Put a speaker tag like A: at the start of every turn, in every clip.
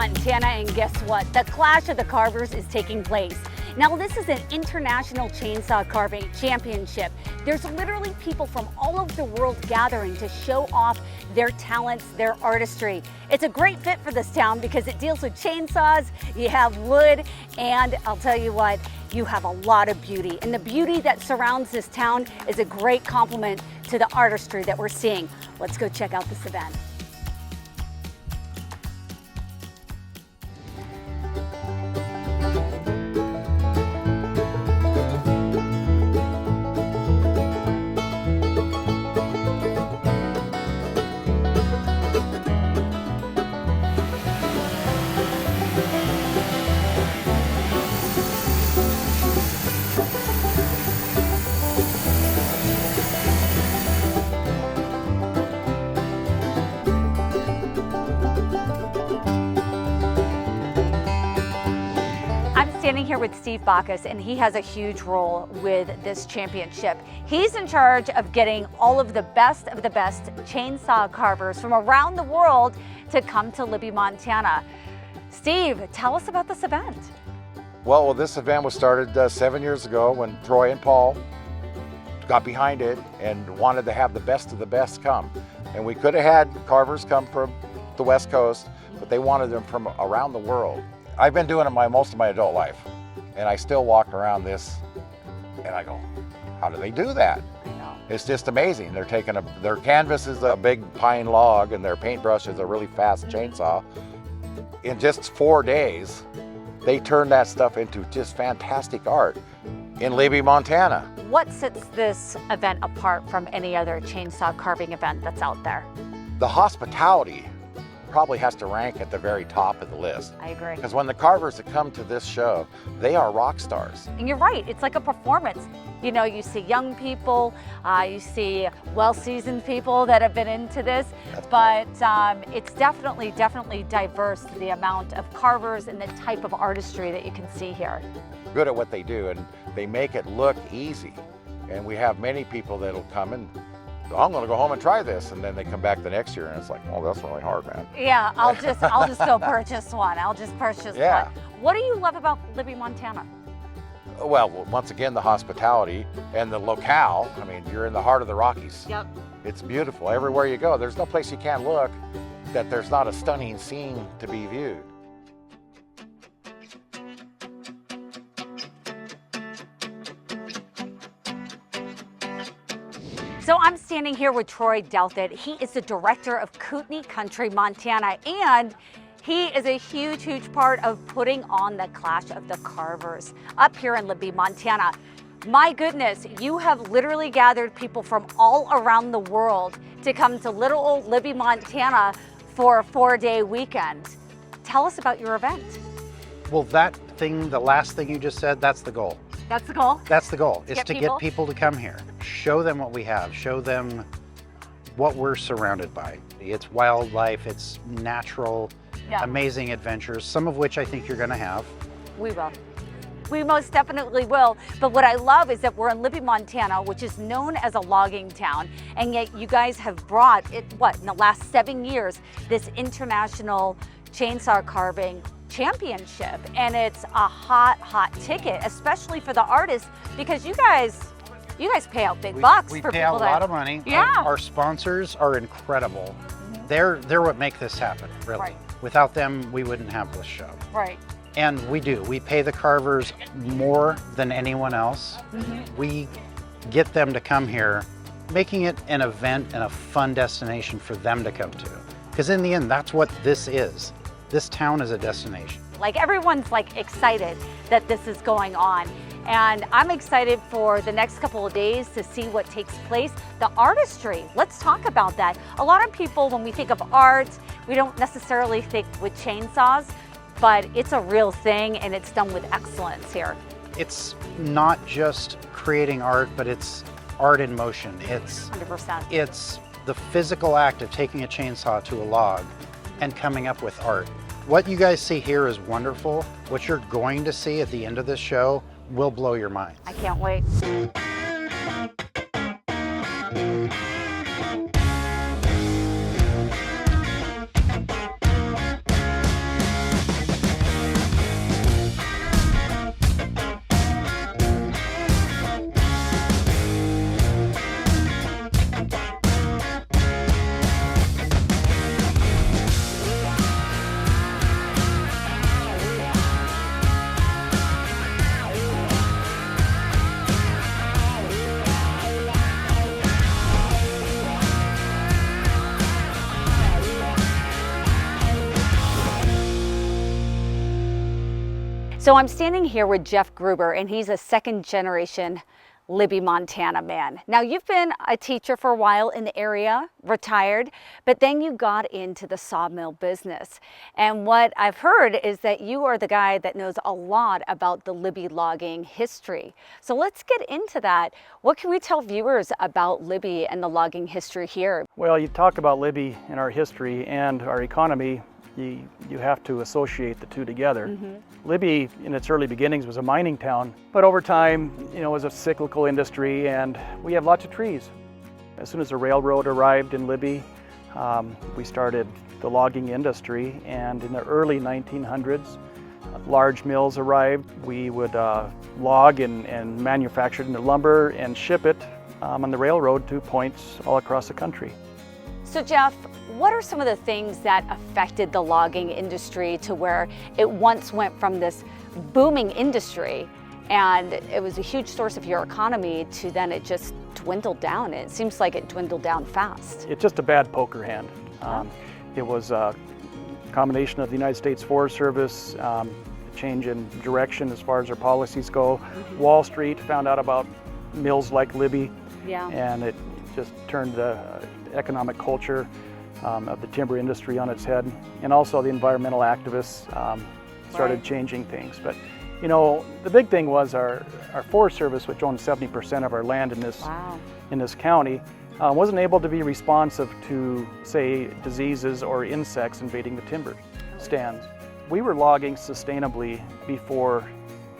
A: Montana, and guess what? The Clash of the Carvers is taking place. Now, this is an international chainsaw carving championship. There's literally people from all over the world gathering to show off their talents, their artistry. It's a great fit for this town because it deals with chainsaws, you have wood, and I'll tell you what, you have a lot of beauty. And the beauty that surrounds this town is a great complement to the artistry that we're seeing. Let's go check out this event. Standing here with Steve Bacchus, and he has a huge role with this championship. He's in charge of getting all of the best chainsaw carvers from around the world to come to Libby, Montana. Steve, tell us about this event.
B: Well, this event was started 7 years ago when Troy and Paul got behind it and wanted to have the best of the best come. And we could have had carvers come from the West Coast, but they wanted them from around the world. I've been doing it most of my adult life, and I still walk around this and I go, how do they do that?
A: I know.
B: It's just amazing. They're taking their canvas is a big pine log and their paintbrush is a really fast chainsaw. In just 4 days, they turned that stuff into just fantastic art in Libby, Montana.
A: What sets this event apart from any other chainsaw carving event that's out there?
B: The hospitality probably has to rank at the very top of the list.
A: I agree.
B: Because when the carvers that come to this show, they are rock stars.
A: And you're right, it's like a performance. You know, you see young people, you see well-seasoned people that have been into this, but it's definitely diverse, the amount of carvers and the type of artistry that you can see here.
B: Good at what they do, and they make it look easy. And we have many people that'll come and I'm going to go home and try this, and then they come back the next year and it's like, oh, that's really hard, man.
A: Yeah, I'll just go purchase one. I'll just purchase one. What do you love about Libby, Montana?
B: Well, once again, the hospitality and the locale. I mean, you're in the heart of the Rockies.
A: Yep.
B: It's beautiful. Everywhere you go, there's no place you can't look that there's not a stunning scene to be viewed.
A: So I'm standing here with Troy Douthit. He is the director of Kootenai Country, Montana, and he is a huge part of putting on the Clash of the Carvers up here in Libby, Montana. My goodness, you have literally gathered people from all around the world to come to little old Libby, Montana for a 4-day weekend. Tell us about your event.
C: Well, the last thing you just said, that's the goal.
A: That's the goal?
C: That's the goal, is to get people to come here. Show them what we have, show them what we're surrounded by. It's wildlife, it's natural, amazing adventures, some of which I think you're gonna have.
A: We will. We most definitely will. But what I love is that we're in Libby, Montana, which is known as a logging town. And yet you guys have brought it, in the last 7 years, this international chainsaw carving championship. And it's a hot ticket, especially for the artists, because you guys pay out big bucks for people.
C: We pay out a lot of money.
A: Yeah.
C: Our sponsors are incredible. They're what make this happen, really.
A: Right.
C: Without them, we wouldn't have this show.
A: Right.
C: And we do. We pay the carvers more than anyone else. We get them to come here, making it an event and a fun destination for them to come to. Because in the end, that's what this is. This town is a destination.
A: Like, everyone's excited that this is going on. And I'm excited for the next couple of days to see what takes place. The artistry, let's talk about that. A lot of people, when we think of art, we don't necessarily think with chainsaws, but it's a real thing and it's done with excellence here.
C: It's not just creating art, but it's art in motion. It's
A: 100%.
C: It's the physical act of taking a chainsaw to a log and coming up with art. What you guys see here is wonderful. What you're going to see at the end of this show will blow your mind.
A: I can't wait. So I'm standing here with Jeff Gruber, and he's a second generation Libby, Montana man. Now, you've been a teacher for a while in the area, retired, but then you got into the sawmill business. And what I've heard is that you are the guy that knows a lot about the Libby logging history. So let's get into that. What can we tell viewers about Libby and the logging history here?
D: Well, you talk about Libby and our history and our economy, you have to associate the two together. Libby, in its early beginnings, was a mining town, but over time, it was a cyclical industry, and we have lots of trees. As soon as the railroad arrived in Libby, we started the logging industry, and in the early 1900s, large mills arrived. We would log and manufacture it into lumber and ship it on the railroad to points all across the country.
A: So Jeff, what are some of the things that affected the logging industry to where it once went from this booming industry and it was a huge source of your economy to then it just dwindled down? It seems like it dwindled down fast.
D: It's just a bad poker hand. It was a combination of the United States Forest Service, a change in direction as far as their policies go. Wall Street found out about mills like Libby, and it just turned the economic culture of the timber industry on its head, and also the environmental activists started changing things. But the big thing was our Forest Service, which owns 70% of our land in this county, wasn't able to be responsive to, say, diseases or insects invading the timber stands. We were logging sustainably before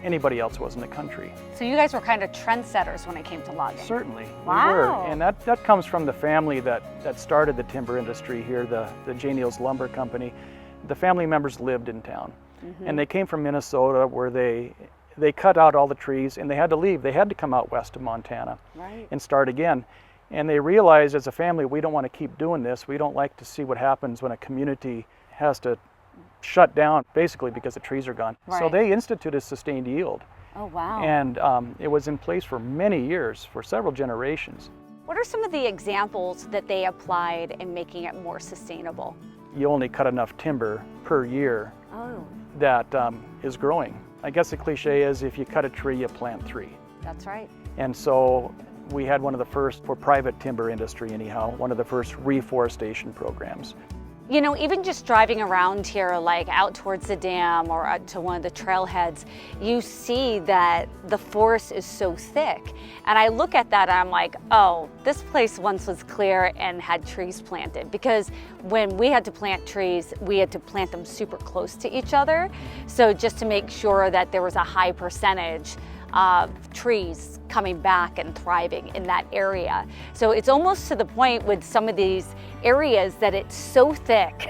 D: anybody else was in the country.
A: So you guys were kind of trendsetters when it came to logging.
D: Certainly,
A: wow.
D: We were. And that comes from the family that started the timber industry here, the J. Neal's Lumber Company. The family members lived in town. And they came from Minnesota, where they cut out all the trees and they had to leave. They had to come out west of Montana and start again. And they realized, as a family, we don't want to keep doing this. We don't like to see what happens when a community has to shut down, basically because the trees are gone. So they instituted sustained yield.
A: Oh, wow.
D: And it was in place for many years, for several generations.
A: What are some of the examples that they applied in making it more sustainable?
D: You only cut enough timber per year that is growing. I guess the cliche is, if you cut a tree, you plant 3.
A: That's right.
D: And so we had one of the first, for private timber industry anyhow, one of the first reforestation programs.
A: Even just driving around here, like out towards the dam or out to one of the trailheads, you see that the forest is so thick. And I look at that and I'm like, oh, this place once was clear and had trees planted. Because when we had to plant trees, we had to plant them super close to each other. So just to make sure that there was a high percentage of trees coming back and thriving in that area. So it's almost to the point with some of these areas that it's so thick,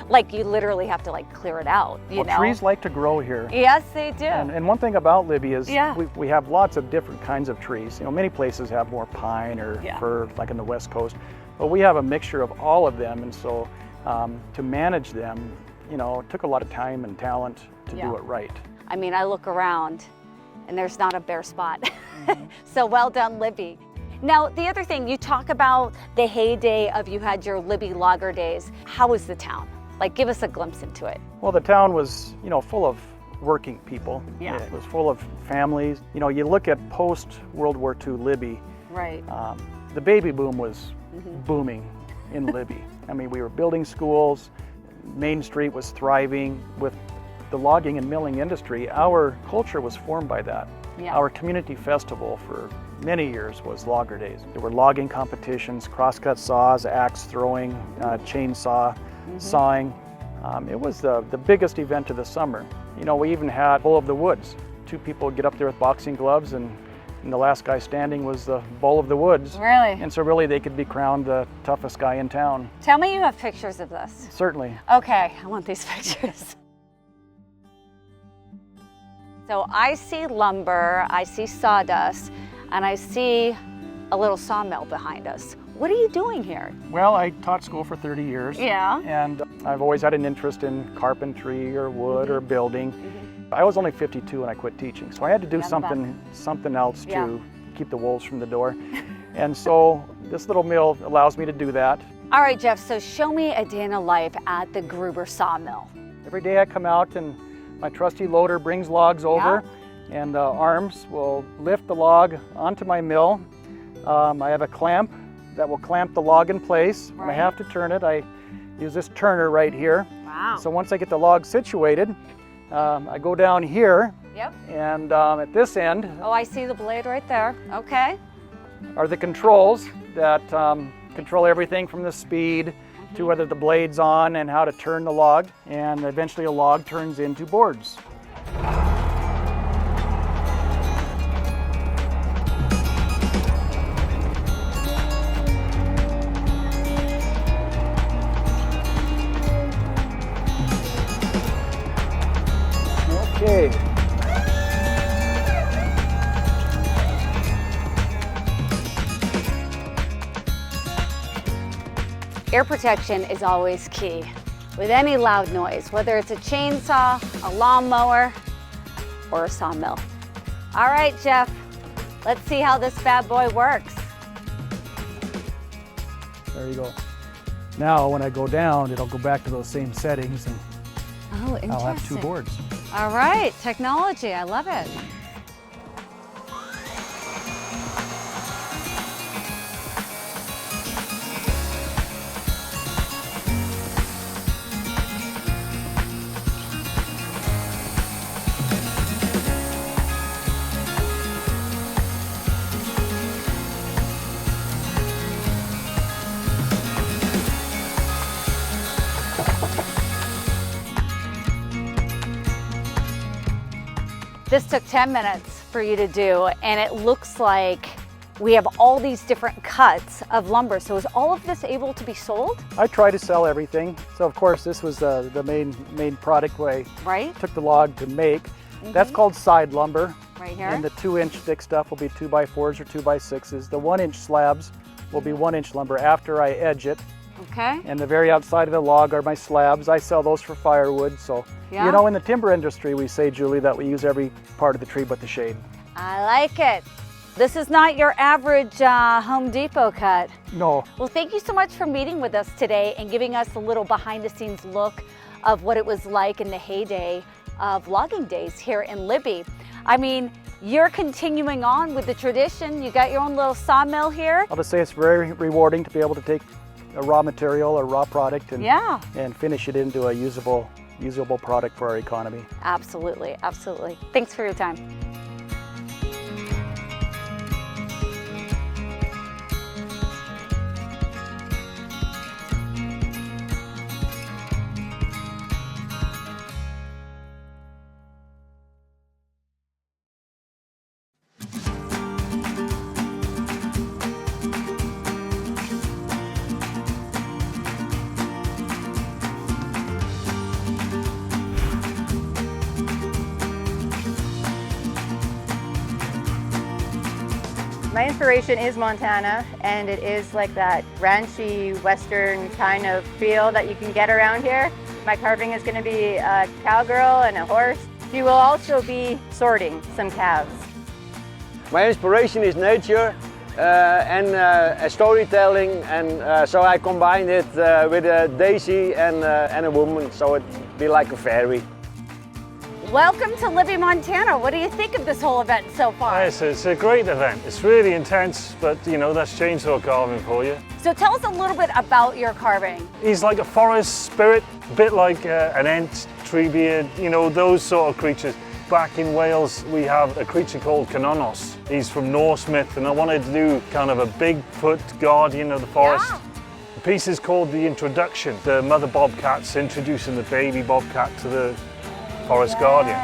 A: like you literally have to clear it out, you know?
D: Trees like to grow here.
A: Yes, they do.
D: And one thing about Libby is we have lots of different kinds of trees. Many places have more pine or fir, like in the West Coast, but we have a mixture of all of them. And so to manage them, it took a lot of time and talent to do it right.
A: I mean, I look around and there's not a bare spot. So well done, Libby. Now, the other thing, you talk about the heyday of you had your Libby Logger days. How was the town? Give us a glimpse into it.
D: Well, the town was, full of working people. It was full of families. You look at post-World War II Libby.
A: Right.
D: The baby boom was booming in Libby. I mean, we were building schools. Main Street was thriving with the logging and milling industry. Our culture was formed by that. Our community festival for many years was Logger Days. There were logging competitions, crosscut saws, axe throwing, chainsaw sawing. It was the biggest event of the summer. We even had Bull of the Woods. 2 people would get up there with boxing gloves, and the last guy standing was the Bull of the Woods.
A: Really?
D: And so really they could be crowned the toughest guy in town.
A: Tell me you have pictures of this.
D: Certainly.
A: Okay, I want these pictures. So I see lumber, I see sawdust, and I see a little sawmill behind us. What are you doing here?
D: Well, I taught school for 30 years.
A: Yeah.
D: And I've always had an interest in carpentry or wood or building. I was only 52 when I quit teaching, so I had to do something else to keep the wolves from the door. And so this little mill allows me to do that.
A: All right, Jeff, so show me a day in the life at the Gruber sawmill.
D: Every day I come out and My trusty loader brings logs over, and the arms will lift the log onto my mill. I have a clamp that will clamp the log in place. When I have to turn it, I use this turner right here.
A: Wow.
D: So once I get the log situated, I go down here,
A: Yep.
D: and at this end
A: Oh, I see the blade right there. Okay.
D: are the controls that control everything from the speed to whether the blade's on and how to turn the log, and eventually a log turns into boards. Okay.
A: Air protection is always key with any loud noise, whether it's a chainsaw, a lawnmower, or a sawmill. All right, Jeff, let's see how this bad boy works.
D: There you go. Now when I go down, it'll go back to those same settings, and
A: Oh, interesting.
D: I'll have 2 boards.
A: All right, technology, I love it. This took 10 minutes for you to do, and it looks like we have all these different cuts of lumber. So is all of this able to be sold?
D: I try to sell everything. So of course this was the main product I
A: Right?
D: took the log to make. That's called side lumber.
A: Right here?
D: And the 2-inch thick stuff will be 2x4s or 2x6s. The 1-inch slabs will be 1-inch lumber after I edge it.
A: Okay.
D: And the very outside of the log are my slabs. I sell those for firewood. So,
A: Yeah.
D: you know, in the timber industry, we say, Julie, that we use every part of the tree but the shade.
A: I like it. This is not your average Home Depot cut.
D: No,
A: Well, thank you so much for meeting with us today and giving us a little behind the scenes look of what it was like in the heyday of logging days here in Libby. I mean, you're continuing on with the tradition. You got your own little sawmill here.
D: I'll just say it's very rewarding to be able to take a raw material or raw product and,
A: Yeah.
D: and finish it into a usable product for our economy.
A: Absolutely, absolutely. Thanks for your time.
E: My inspiration is Montana, and it is like that ranchy, western kind of feel that you can get around here. My carving is going to be a cowgirl and a horse. She will also be sorting some calves.
F: My inspiration is nature and storytelling, and so I combined it with a daisy and a woman, so it'd be like a fairy.
A: Welcome to Libby, Montana. What do you think of this whole event so far?
G: Yes, it's a great event. It's really intense, but you know, that's chainsaw carving for you.
A: So tell us a little bit about your carving.
G: He's like a forest spirit, a bit like an ent, treebeard, you know, those sort of creatures. Back in Wales, we have a creature called Canonos. He's from Norse myth, and I wanted to do kind of a Bigfoot guardian of the forest.
A: Yeah.
G: The piece is called The Introduction. The mother bobcat's introducing the baby bobcat to the forest guardian.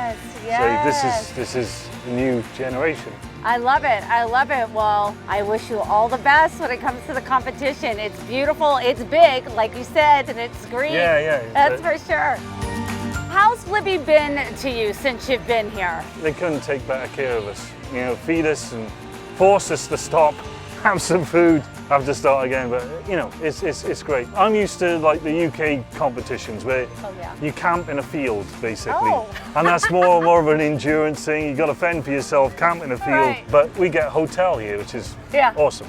A: Yes.
G: So this is a new generation.
A: I love it. I love it. Well, I wish you all the best when it comes to the competition. It's beautiful, it's big, like you said, and it's green.
G: Yeah.
A: That's for sure. How's Libby been to you since you've been here?
G: They couldn't take better care of us. You know, feed us and force us to stop, have some food, have to start again. But you know, it's great. I'm used to like the UK competitions where you camp in a field basically, and that's more of an endurance thing. You got to fend for yourself, camp in a field.
A: Right.
G: But we get a hotel here, which is awesome.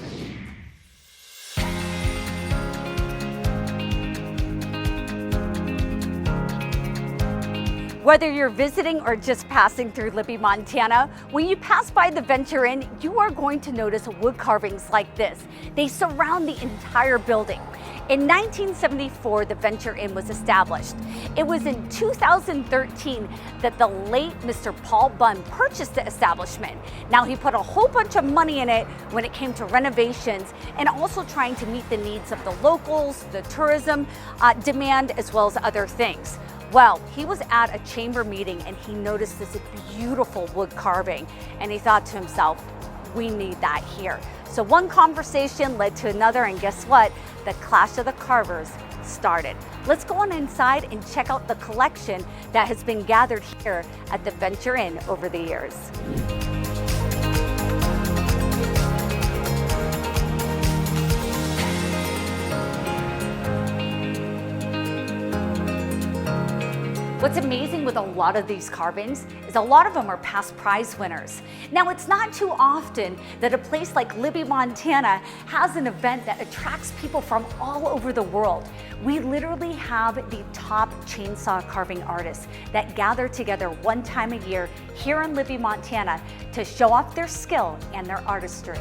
A: Whether you're visiting or just passing through Libby, Montana, when you pass by the Venture Inn, you are going to notice wood carvings like this. They surround the entire building. In 1974, the Venture Inn was established. It was in 2013 that the late Mr. Paul Bunn purchased the establishment. Now he put a whole bunch of money in it when it came to renovations and also trying to meet the needs of the locals, the tourism demand, as well as other things. Well, he was at a chamber meeting and he noticed this beautiful wood carving and he thought to himself, we need that here. So one conversation led to another, and guess what? The Clash of the Carvers started. Let's go on inside and check out the collection that has been gathered here at the Venture Inn over the years. What's amazing with a lot of these carvings is a lot of them are past prize winners. Now, it's not too often that a place like Libby, Montana has an event that attracts people from all over the world. We literally have the top chainsaw carving artists that gather together one time a year here in Libby, Montana to show off their skill and their artistry.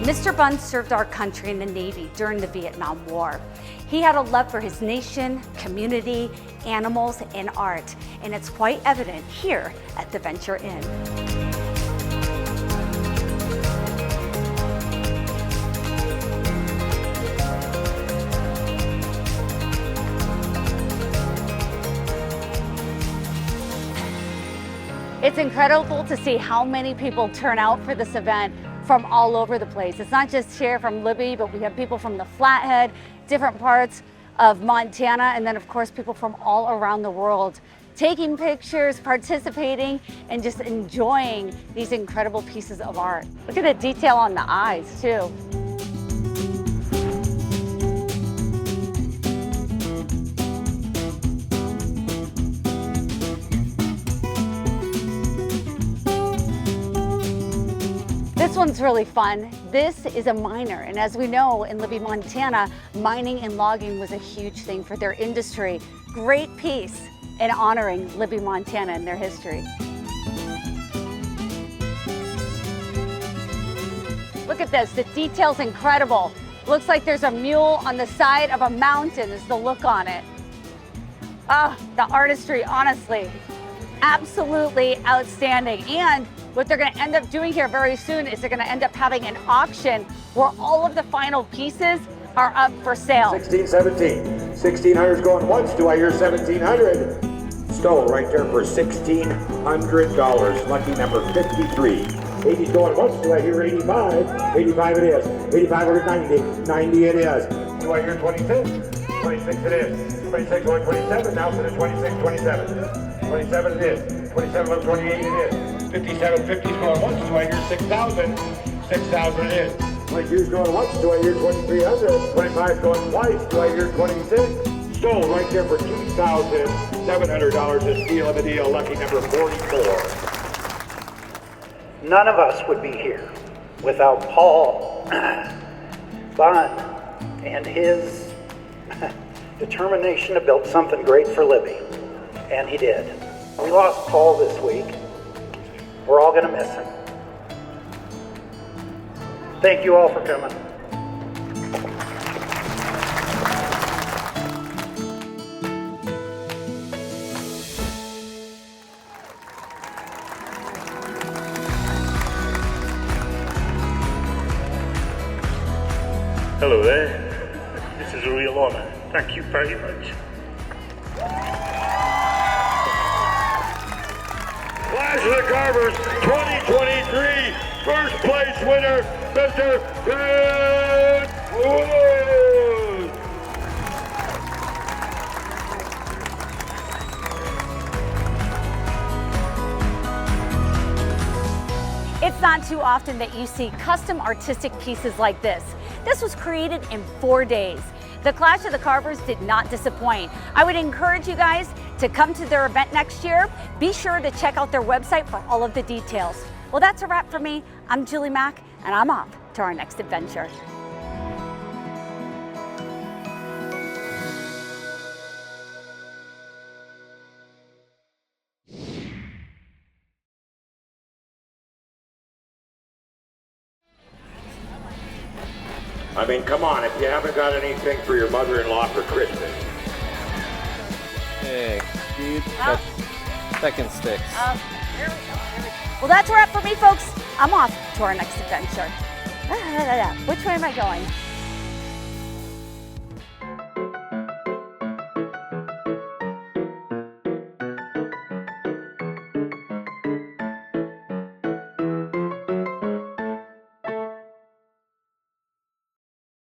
A: Mr. Bunn served our country in the Navy during the Vietnam War. He had a love for his nation, community, animals, and art, and it's quite evident here at the Venture Inn. It's incredible to see how many people turn out for this event from all over the place. It's not just here from Libby, but we have people from the Flathead, different parts of Montana, and then of course people from all around the world taking pictures, participating, and just enjoying these incredible pieces of art. Look at the detail on the eyes too. This one's really fun. This is a miner, and as we know, in Libby, Montana, mining and logging was a huge thing for their industry. Great piece in honoring Libby, Montana and their history. Look at this, the detail's incredible. Looks like there's a mule on the side of a mountain is the look on it. Oh, the artistry, honestly, absolutely outstanding. And what they're going to end up doing here very soon is they're going to end up having an auction where all of the final pieces are up for sale.
H: 1617. 1600's going once. Do I hear 1700? Stole right there for $1,600. Lucky number 53. 80's going once. Do I hear 85? 85 it is. 85 over 90. 90 it is. Do I hear 26? 26 it is. 26 going 27. Now to the 26, 27. 27 it is. 27 over 28 it is. 57, 50's going once. Do I hear 6,000? 6,000 it is. 22's going once. Do I hear 2,300? 25's going twice. Do I hear 26? Stole right there for $2,700. A steal of a deal. Lucky number 44.
C: None of us would be here without Paul Bunn and his determination to build something great for Libby. And he did. We lost Paul this week. We're all going to miss him. Thank you all for coming.
I: Hello there. This is a real honor. Thank you very much. Clash of the Carvers 2023 first place winner, Mr. Ben Wood.
A: It's not too often that you see custom artistic pieces like this. This was created in 4 days. The Clash of the Carvers did not disappoint. I would encourage you guys to come to their event next year. Be sure to check out their website for all of the details. Well, that's a wrap for me. I'm Julie Mack, and I'm off. to our next adventure.
H: I mean, come on, if you haven't got anything for your mother-in-law for Christmas.
J: Hey, dude. Second sticks.
A: Well, that's a wrap for me, folks. I'm off to our next adventure. Which way am I going?